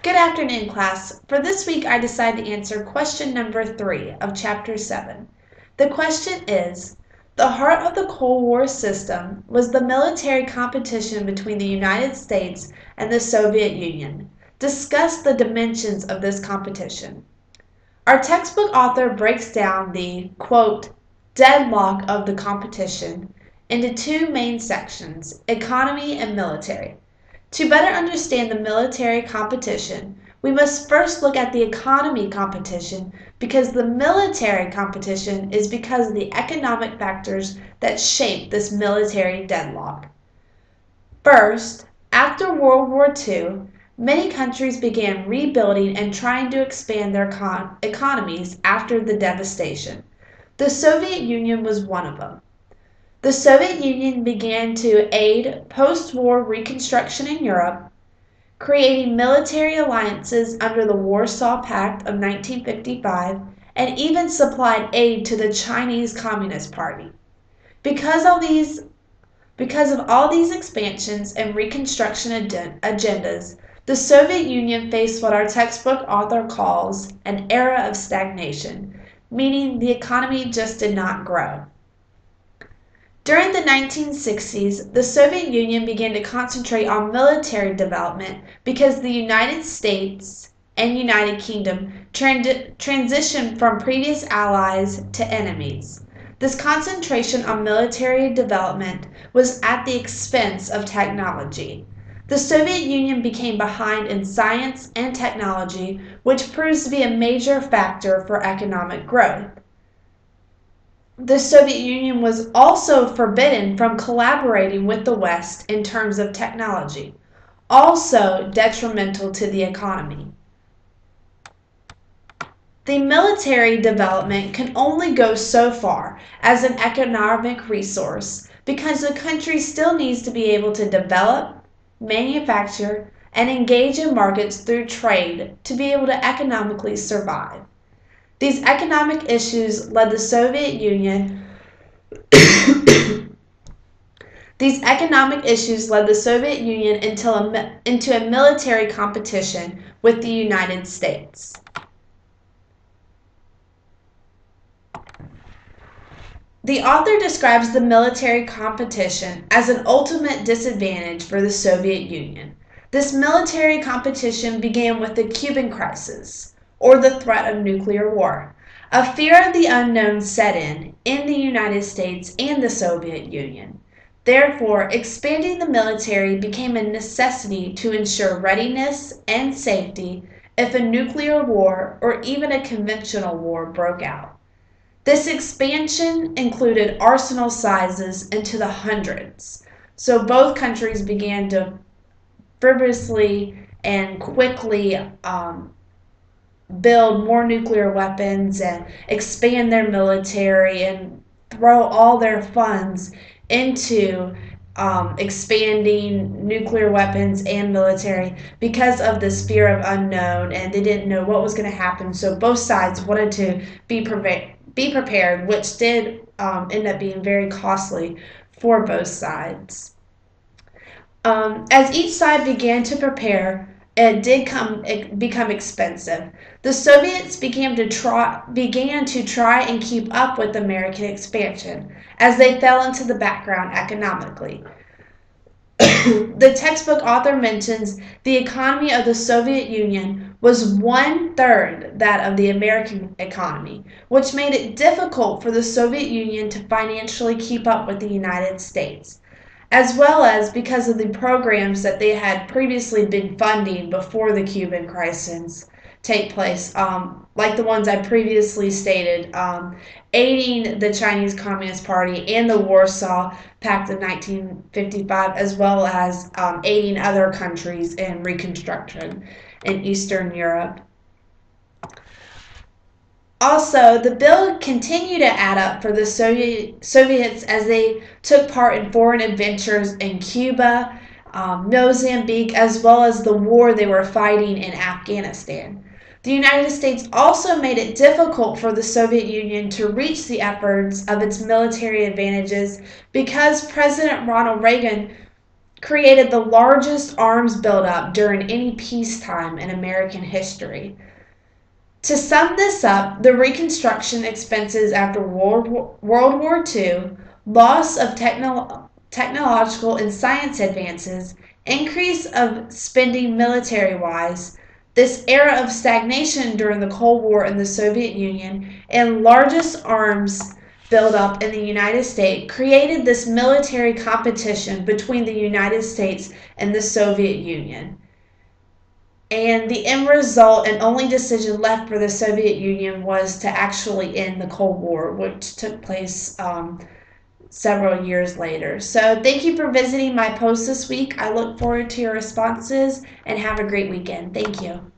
Good afternoon, class. For this week, I decided to answer question number 3 of Chapter 7. The question is, the heart of the Cold War system was the military competition between the United States and the Soviet Union. Discuss the dimensions of this competition. Our textbook author breaks down the, quote, deadlock of the competition into two main sections, economy and military. To better understand the military competition, we must first look at the economy competition because the military competition is because of the economic factors that shape this military deadlock. First, after World War II, many countries began rebuilding and trying to expand their economies after the devastation. The Soviet Union was one of them. The Soviet Union began to aid post-war reconstruction in Europe, creating military alliances under the Warsaw Pact of 1955, and even supplied aid to the Chinese Communist Party. Because of all these expansions and reconstruction agendas, the Soviet Union faced what our textbook author calls an era of stagnation, meaning the economy just did not grow. During the 1960s, the Soviet Union began to concentrate on military development because the United States and United Kingdom transitioned from previous allies to enemies. This concentration on military development was at the expense of technology. The Soviet Union became behind in science and technology, which proves to be a major factor for economic growth. The Soviet Union was also forbidden from collaborating with the West in terms of technology, also detrimental to the economy. The military development can only go so far as an economic resource because the country still needs to be able to develop, manufacture, and engage in markets through trade to be able to economically survive. These economic issues led the Soviet Union into a military competition with the United States. The author describes the military competition as an ultimate disadvantage for the Soviet Union. This military competition began with the Cuban crisis, or the threat of nuclear war. A fear of the unknown set in the United States and the Soviet Union. Therefore, expanding the military became a necessity to ensure readiness and safety if a nuclear war or even a conventional war broke out. This expansion included arsenal sizes into the hundreds, so both countries began to frivolously and quickly build more nuclear weapons and expand their military and throw all their funds into expanding nuclear weapons and military because of this fear of unknown, and they didn't know what was going to happen, so both sides wanted to be prepared, which did end up being very costly for both sides. As each side began to prepare, it did become expensive. The Soviets began to try and keep up with American expansion as they fell into the background economically. The textbook author mentions the economy of the Soviet Union was 1/3 that of the American economy, which made it difficult for the Soviet Union to financially keep up with the United States, as well as because of the programs that they had previously been funding before the Cuban crisis take place, like the ones I previously stated, aiding the Chinese Communist Party and the Warsaw Pact of 1955, as well as aiding other countries in reconstruction in Eastern Europe. Also, the bill continued to add up for the Soviets as they took part in foreign adventures in Cuba, Mozambique, as well as the war they were fighting in Afghanistan. The United States also made it difficult for the Soviet Union to reach the efforts of its military advantages because President Ronald Reagan created the largest arms buildup during any peacetime in American history. To sum this up, the reconstruction expenses after World War II, loss of technological and science advances, increase of spending military-wise, this era of stagnation during the Cold War in the Soviet Union, and largest arms buildup in the United States created this military competition between the United States and the Soviet Union. And the end result and only decision left for the Soviet Union was to actually end the Cold War, which took place several years later. So thank you for visiting my post this week. I look forward to your responses and have a great weekend. Thank you.